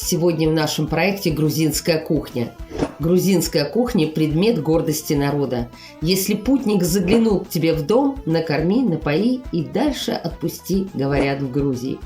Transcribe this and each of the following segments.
Сегодня в нашем проекте «Грузинская кухня». Грузинская кухня – предмет гордости народа. Если путник заглянул к тебе в дом, накорми, напои и дальше отпусти, говорят в Грузии.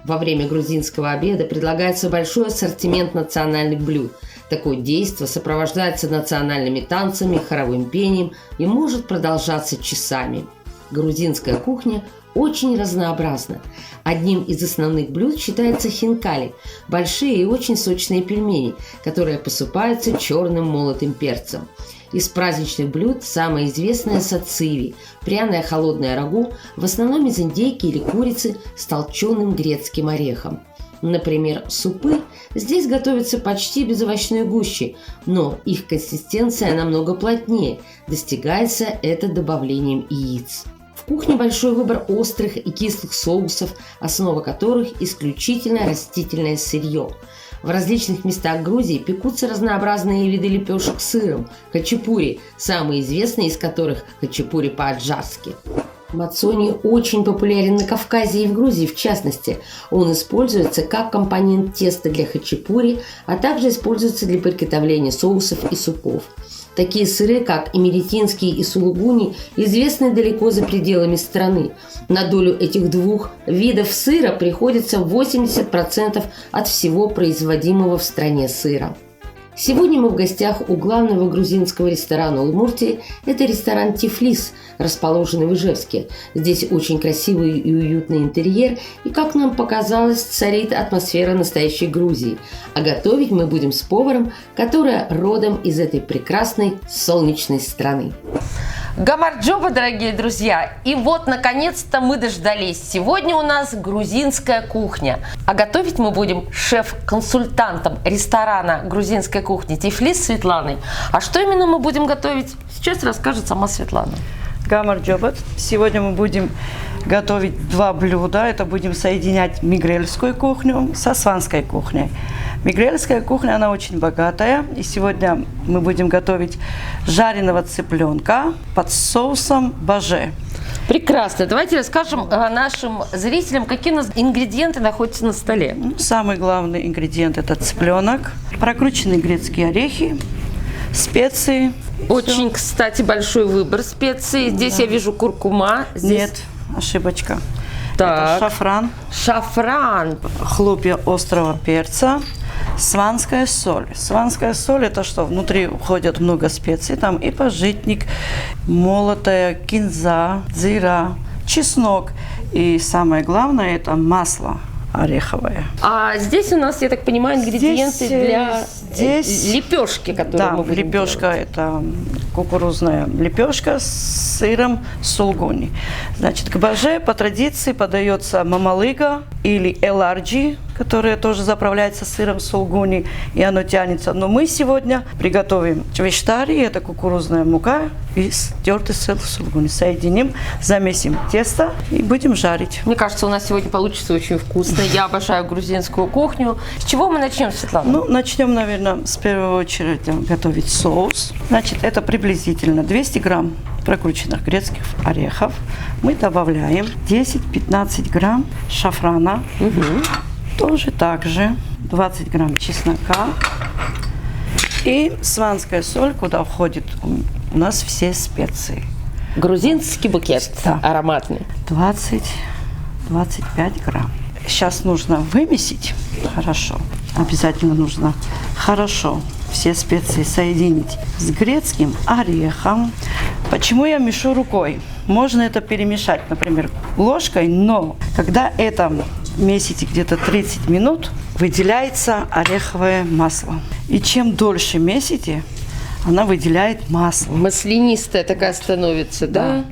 Во время грузинского обеда предлагается большой ассортимент национальных блюд. Такое действо сопровождается национальными танцами, хоровым пением и может продолжаться часами. Грузинская кухня очень разнообразна. Одним из основных блюд считается хинкали – большие и очень сочные пельмени, которые посыпаются черным молотым перцем. Из праздничных блюд самое известное – сациви – пряное холодное рагу, в основном из индейки или курицы с толченым грецким орехом. Например, супы здесь готовятся почти без овощной гущи, но их консистенция намного плотнее, достигается это добавлением яиц. В кухне большой выбор острых и кислых соусов, основа которых исключительно растительное сырье. В различных местах Грузии пекутся разнообразные виды лепешек с сыром – хачапури, самые известные из которых – хачапури по-аджарски. Мацони очень популярен на Кавказе и в Грузии в частности. Он используется как компонент теста для хачапури, а также используется для приготовления соусов и супов. Такие сыры, как имеретинский и сулугуни, известны далеко за пределами страны. На долю этих двух видов сыра приходится 80% от всего производимого в стране сыра. Сегодня мы в гостях у главного грузинского ресторана Удмуртии. Это ресторан «Тифлис», расположенный в Ижевске. Здесь очень красивый и уютный интерьер, и, как нам показалось, царит атмосфера настоящей Грузии. А готовить мы будем с поваром, которая родом из этой прекрасной солнечной страны. Гамарджоба, дорогие друзья! И вот, наконец-то, мы дождались. Сегодня у нас грузинская кухня. А готовить мы будем шеф-консультантом ресторана грузинской кухни «Тифлис» Светланой. А что именно мы будем готовить, сейчас расскажет сама Светлана. Гамарджоба. Сегодня мы будем готовить два блюда. Это будем соединять мигрельскую кухню со сванской кухней. Мигрельская кухня, она очень богатая. И сегодня мы будем готовить жареного цыпленка под соусом баже. Прекрасно. Давайте расскажем нашим зрителям, какие у нас ингредиенты находятся на столе. Самый главный ингредиент – это цыпленок, прокрученные грецкие орехи, специи. Очень, кстати, большой выбор специй. Здесь я вижу куркума. Здесь... Нет, ошибочка. Так. Это шафран. Шафран. Хлопья острого перца. Сванская соль. Сванская соль – это что? Внутри входит много специй. Там и пажитник, молотая кинза, дзира, чеснок. И самое главное – это масло ореховое. А здесь у нас, я так понимаю, ингредиенты для лепешки, которые мы будем лепешка делать. Это кукурузная лепешка с сыром сулгуни. Значит, к баже по традиции подается мамалыга или эларджи, которая тоже заправляется сыром сулгуни, и оно тянется. Но мы сегодня приготовим чвештари, это кукурузная мука и тертый сыр сулгуни. Соединим, замесим тесто и будем жарить. Мне кажется, у нас сегодня получится очень вкусно. Я обожаю грузинскую кухню. С чего мы начнем, Светлана? Ну, начнем, наверное, с первой очереди готовить соус. Значит, это приблизительно 200 грамм прокрученных грецких орехов. Мы добавляем 10-15 грамм шафрана. Тоже также 20 грамм чеснока. И сванская соль, куда входит у нас все специи. Грузинский букет, да. Ароматный. 20-25 грамм. Сейчас нужно вымесить хорошо. Обязательно нужно хорошо все специи соединить с грецким орехом. Почему я мешу рукой? Можно это перемешать, например, ложкой, но когда это месите где-то 30 минут, выделяется ореховое масло. И чем дольше месите, она выделяет масло. Маслянистая такая становится, да?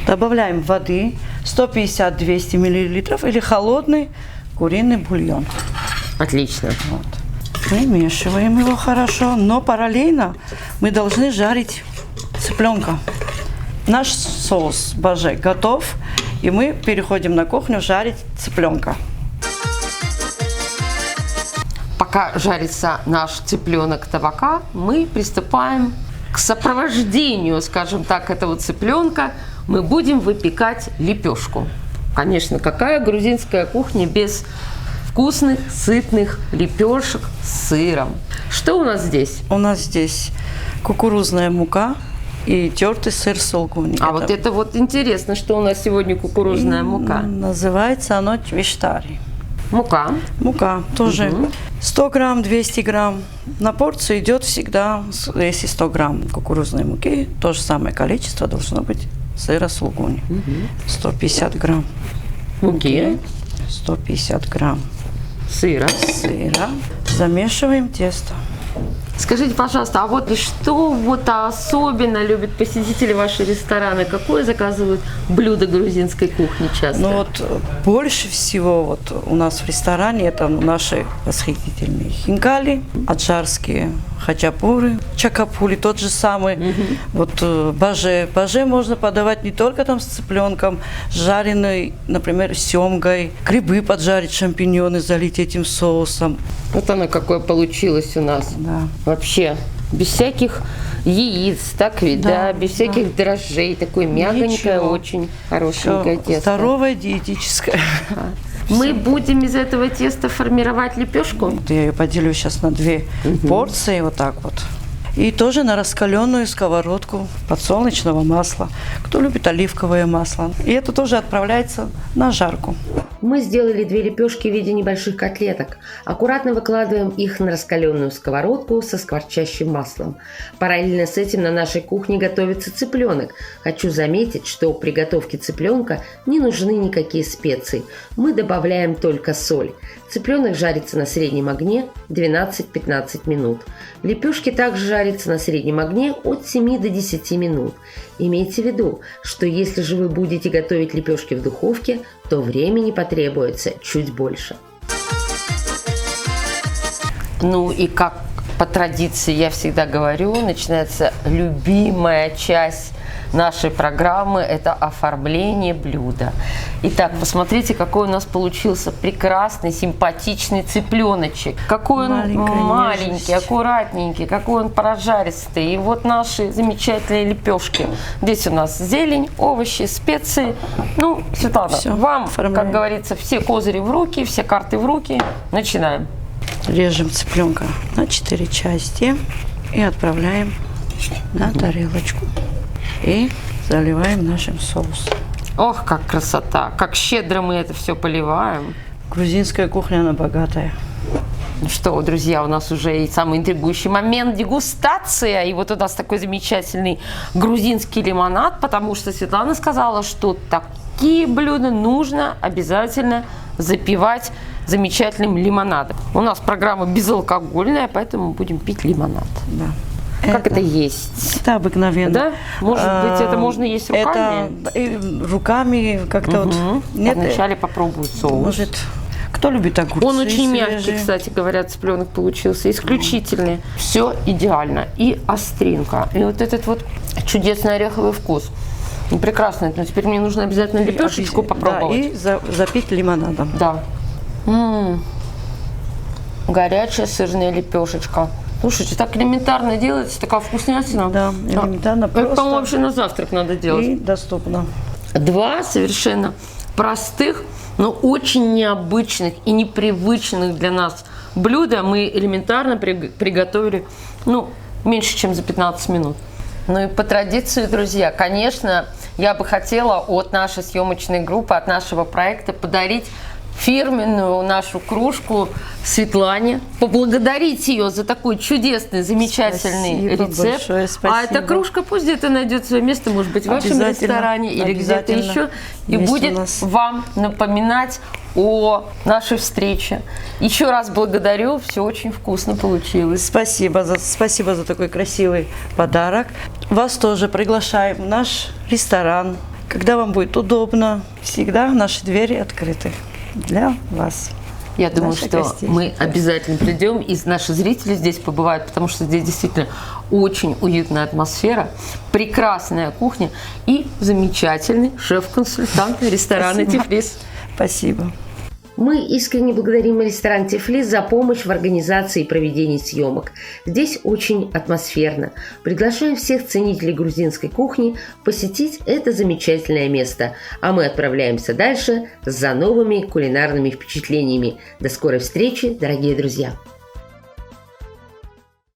Добавляем воды 150-200 мл или холодный куриный бульон. Отлично. Вот. Вымешиваем его хорошо, но параллельно мы должны жарить цыпленка. Наш соус баже готов, и мы переходим на кухню жарить цыпленка. Пока жарится наш цыпленок табака, мы приступаем к сопровождению, скажем так, этого цыпленка. Мы будем выпекать лепешку. Конечно, какая грузинская кухня без вкусных, сытных лепешек с сыром. Что у нас здесь? У нас здесь кукурузная мука и тертый сыр сулугуни. Вот это вот интересно, что у нас сегодня кукурузная мука. Называется оно твиштари. Мука. Мука тоже 100 грамм, 200 грамм. На порцию идет всегда, если 100 грамм кукурузной муки, то же самое количество должно быть сыра сулугуни. 150 грамм Муки. 150 грамм Сыра. Замешиваем тесто. Скажите, пожалуйста, а вот что вот особенно любят посетители вашего ресторана? Какое заказывают блюдо грузинской кухни часто? Ну вот больше всего вот у нас в ресторане это наши восхитительные хинкали, аджарские хачапуры, чакапули, тот же самый. Вот баже. Баже можно подавать не только там с цыпленком, жареной, например, семгой, грибы поджарить, шампиньоны залить этим соусом. Вот оно какое получилось у нас. Да. Вообще, без всяких яиц, так ведь, да, без всяких дрожжей, такое мягонькое, Ничего. очень хорошенькое Всё тесто. здоровое, диетическое. Мы будем из этого теста формировать лепешку? Вот я ее поделю сейчас на 2 порции, вот так вот. И тоже на раскаленную сковородку подсолнечного масла. Кто любит оливковое масло. И это тоже отправляется на жарку. Мы сделали 2 лепешки в виде небольших котлеток. Аккуратно выкладываем их на раскаленную сковородку со скворчащим маслом. Параллельно с этим на нашей кухне готовится цыпленок. Хочу заметить, что при готовке цыпленка не нужны никакие специи. Мы добавляем только соль. Цыпленок жарится на среднем огне 12-15 минут. Лепешки также жарятся на среднем огне от 7 до 10 минут. Имейте в виду, что если же вы будете готовить лепешки в духовке, то времени потребуется чуть больше. Ну и как по традиции я всегда говорю, начинается любимая часть нашей программы – это оформление блюда. Итак, посмотрите, какой у нас получился прекрасный, симпатичный цыпленочек. Какой он маленький, аккуратненький, какой он прожаристый. И вот наши замечательные лепешки. Здесь у нас зелень, овощи, специи. Ну, Светлана, Всё, вам, оформляем. как говорится, все козыри в руки, все карты в руки. Начинаем. Режем цыпленка на 4 части и отправляем на тарелочку. И заливаем нашим соусом. Ох, как красота! Как щедро мы это все поливаем. Грузинская кухня, она богатая. Ну что, друзья, у нас уже и самый интригующий момент – дегустация. И вот у нас такой замечательный грузинский лимонад, потому что Светлана сказала, что такие блюда нужно обязательно запивать замечательным лимонадом. У нас программа безалкогольная, поэтому будем пить лимонад. Да. Как это есть? Это обыкновенно. Да? Может быть, это можно есть руками? Это и руками как-то вот. Нет, Вначале попробую соус. может, кто любит огурцы Он очень мягкий, свежие? кстати, говорят, цыпленок получился. Исключительный. Все идеально. И остринка. И вот этот вот чудесный ореховый вкус. Ну, прекрасно. Но теперь мне нужно обязательно лепешечку попробовать. Да, и запить лимонадом. Да. Горячая сырная лепешечка. Слушайте, так элементарно делается, такая вкуснятина. Да, элементарно, Это, просто. по-моему, вообще на завтрак надо делать. И доступно. 2 совершенно простых, но очень необычных и непривычных для нас блюда мы элементарно приготовили, меньше, чем за 15 минут. Ну и по традиции, друзья, конечно, я бы хотела от нашей съемочной группы, от нашего проекта подарить фирменную нашу кружку Светлане, поблагодарить ее за такой чудесный, замечательный Спасибо рецепт. большое, спасибо. А эта кружка пусть где-то найдет свое место, может быть, в вашем Обязательно, ресторане или где-то обязательно. еще, и Есть будет у нас. вам напоминать о нашей встрече. Еще раз благодарю, все очень вкусно получилось. Спасибо за такой красивый подарок. Вас тоже приглашаем в наш ресторан. Когда вам будет удобно, всегда наши двери открыты для вас. Я думаю, Наших что гостей. мы обязательно придем, и наши зрители здесь побывают, потому что здесь действительно очень уютная атмосфера, прекрасная кухня и замечательный шеф-консультант ресторана Спасибо. «Тифлис». Спасибо. Мы искренне благодарим ресторан «Тифлис» за помощь в организации и проведении съемок. Здесь очень атмосферно. Приглашаем всех ценителей грузинской кухни посетить это замечательное место. А мы отправляемся дальше за новыми кулинарными впечатлениями. До скорой встречи, дорогие друзья!